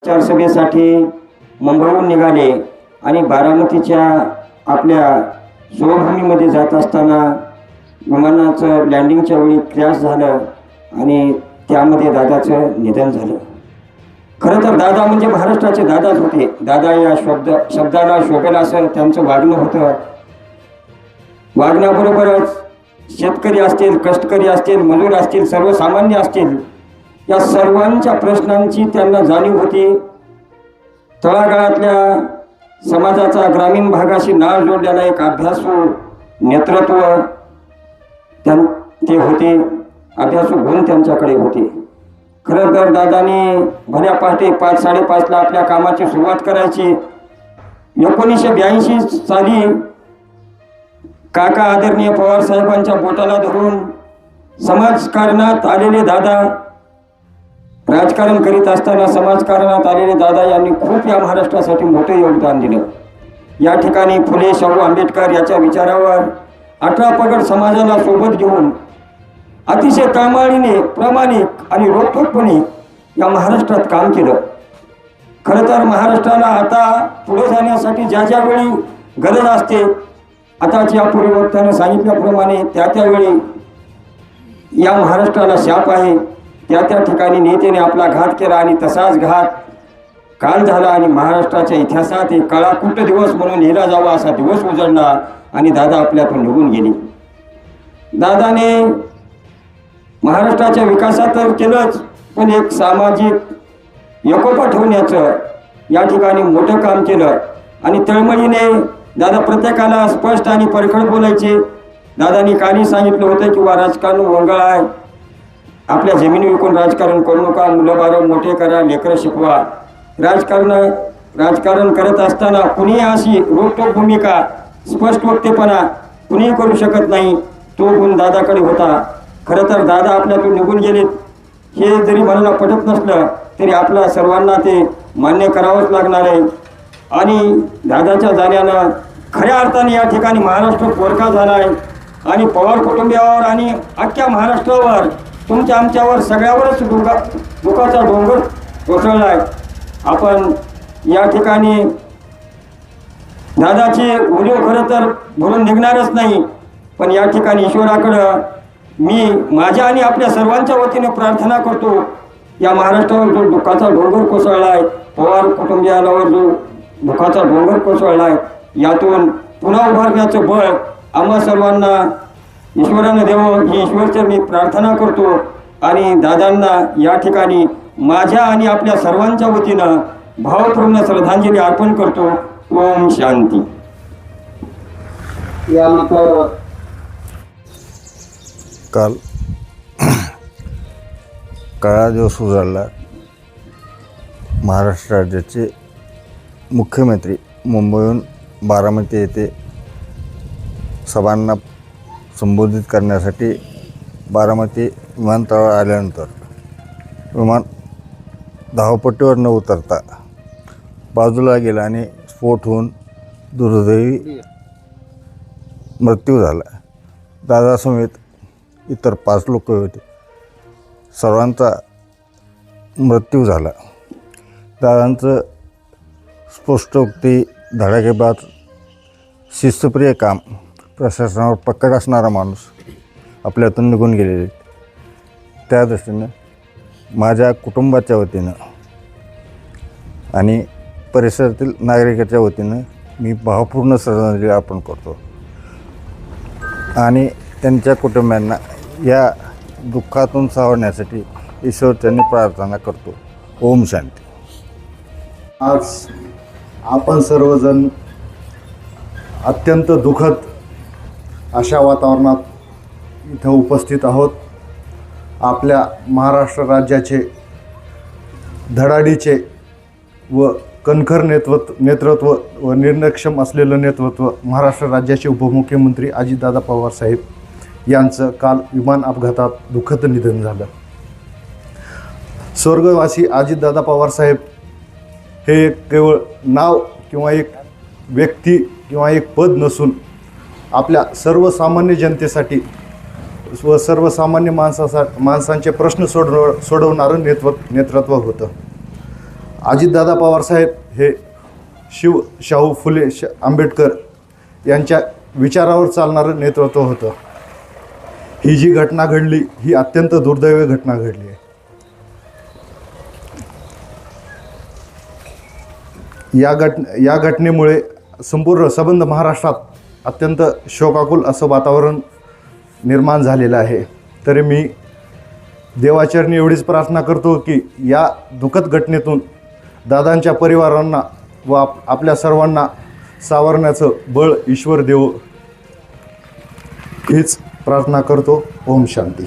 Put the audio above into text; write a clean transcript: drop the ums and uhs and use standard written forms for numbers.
प्रचारसभेसाठी मुंबईहून निघाले आणि बारामतीच्या आपल्या स्वभूमीमध्ये जात असताना विमानाचं लँडिंगच्या वेळी क्रॅश झालं आणि त्यामध्ये दादाचं निधन झालं. खरं तर दादा म्हणजे महाराष्ट्राचे दादाच होते. दादा या शब्दाला शोभेल असं त्यांचं वागणं होतं. वागण्याबरोबरच शेतकरी असतील, कष्टकरी असतील, मजूर असतील, सर्वसामान्य असतील, या सर्वांच्या प्रश्नांची त्यांना जाणीव होती. तळागाळातल्या समाजाचा ग्रामीण भागाशी नाळ जोडलेला एक अभ्यासू नेतृत्व ते होते. अभ्यासू गुण त्यांच्याकडे होते. खरं तर दादाने भल्या पहाटे 5-5:30ला आपल्या कामाची सुरुवात करायची. 1982 साली काका आदरणीय पवार साहेबांच्या बोटाला धरून समाजकारणात आलेले दादा, राजकारण करीत असताना समाजकारणात आलेले दादा यांनी खूप या महाराष्ट्रासाठी मोठे योगदान दिलं. या ठिकाणी फुले, शाहू आंबेडकर याच्या विचारावर 18 पगड समाजाला सोबत घेऊन अतिशय कामाळीने, प्रामाणिक आणि रोखठोकपणे या महाराष्ट्रात काम केलं. खरं तर महाराष्ट्राला आता पुढे जाण्यासाठी ज्या ज्या वेळी गरज असते, आताच या पूर्ववक्त्यानं सांगितल्याप्रमाणे त्यावेळी या महाराष्ट्राला शाप आहे. त्या ठिकाणी नेत्याने आपला घात केला आणि तसाच घात काल झाला आणि महाराष्ट्राच्या इतिहासात एक काळाकुट्ट दिवस म्हणून लिहिला जावा असा दिवस उजळला आणि दादा आपल्यातून निघून गेले. दादाने महाराष्ट्राच्या विकासात तर केलंच, पण एक सामाजिक एकोपा ठेवण्याचं या ठिकाणी मोठं काम केलं. आणि तळमळीने दादा प्रत्येकाला स्पष्ट आणि परखड बोलायचे. दादांनी कालही सांगितलं होतं किंवा राजकारण वंगळ आहे, आपल्या जमिनी विकून राजकारण करू नका, मुलं बाळं मोठे करा, लेकरं शिकवा. राजकारण करत असताना कुणी अशी रोखठोक भूमिका, स्पष्ट वक्तेपणा कुणीही करू शकत नाही. तो गुण दादाकडे होता. खरं तर दादा आपल्यातून निघून गेलेत हे जरी मला पटत नसलं तरी आपल्या सर्वांना ते मान्य करावंच लागणार आहे. आणि दादाच्या जाण्यानं खऱ्या अर्थाने या ठिकाणी महाराष्ट्र पोरका झाला आहे आणि पवार कुटुंबियावर आणि अख्ख्या महाराष्ट्रावर, तुमच्या आमच्यावर सगळ्यावरच दुःखाचा डोंगर कोसळला आहे. आपण या ठिकाणी दादाची उणीव खरं तर भरून निघणारच नाही, पण या ठिकाणी ईश्वराकडं मी माझ्या आणि आपल्या सर्वांच्या वतीने प्रार्थना करतो. या महाराष्ट्रावर जो दुःखाचा डोंगर कोसळला आहे, पवार कुटुंबियावर जो दुःखाचा डोंगर कोसळला आहे, यातून पुन्हा उभारण्याचं बळ आम्हा सर्वांना ईश्वरानं देवं ही ईश्वरचरणी प्रार्थना करतो. आणि दादांना या ठिकाणी माझ्या आणि आपल्या सर्वांच्या वतीनं भावपूर्ण श्रद्धांजली अर्पण करतो. ओम शांती. काल काळा दिवस उजाडला. महाराष्ट्र राज्याचे मुख्यमंत्री मुंबईहून बारामती येथे सभांना संबोधित करण्यासाठी बारामती विमानतळावर आल्यानंतर विमान धावपट्टीवर न उतरता बाजूला गेला आणि स्फोट होऊन दुर्दैवी मृत्यू झाला. दादासमेत इतर 5 लोक होते. सर्वांचा मृत्यू झाला. दादांचं स्पष्टोक्ती, धडाकेबाज, शिस्तप्रिय काम, प्रशासनावर पकड असणारा माणूस आपल्यातून निघून गेलेले. त्या दृष्टीनं माझ्या कुटुंबाच्या वतीनं आणि परिसरातील नागरिकाच्या वतीनं मी भावपूर्ण श्रद्धांजली अर्पण करतो आणि त्यांच्या कुटुंबियांना या दुःखातून सावरण्यासाठी ईश्वरचरणी प्रार्थना करतो. ओम शांती. आज आपण सर्वजण अत्यंत दुःखद अशा वातावरणात इथं उपस्थित आहोत. आपल्या महाराष्ट्र राज्याचे धडाडीचे व कणखर नेतृत्व व निर्णयक्षम असलेलं नेतृत्व महाराष्ट्र राज्याचे उपमुख्यमंत्री अजितदादा पवार साहेब यांचं काल विमान अपघातात दुःखद निधन झालं. स्वर्गवासी अजितदादा पवार साहेब हे केवळ नाव किंवा एक व्यक्ती किंवा एक पद नसून आपल्या सर्वसामान्य जनतेसाठी व सर्वसामान्य माणसांचे प्रश्न सोडवणारं नेतृत्व होतं. अजितदादा पवारसाहेब हे शाहू फुले आंबेडकर यांच्या विचारावर चालणारं नेतृत्व होतं. ही जी घटना घडली ही अत्यंत दुर्दैवी घटना घडली आहे. या घटनेमुळे संपूर्ण संबंध महाराष्ट्रात अत्यंत शोकाकुल असं वातावरण निर्माण झालेलं आहे. तरी मी देवाचरणी एवढीच प्रार्थना करतो की या दुःखद घटनेतून दादांच्या परिवारांना व आपल्या सर्वांना सावरण्याचं बळ ईश्वर देवो हीच प्रार्थना करतो. ओम शांती.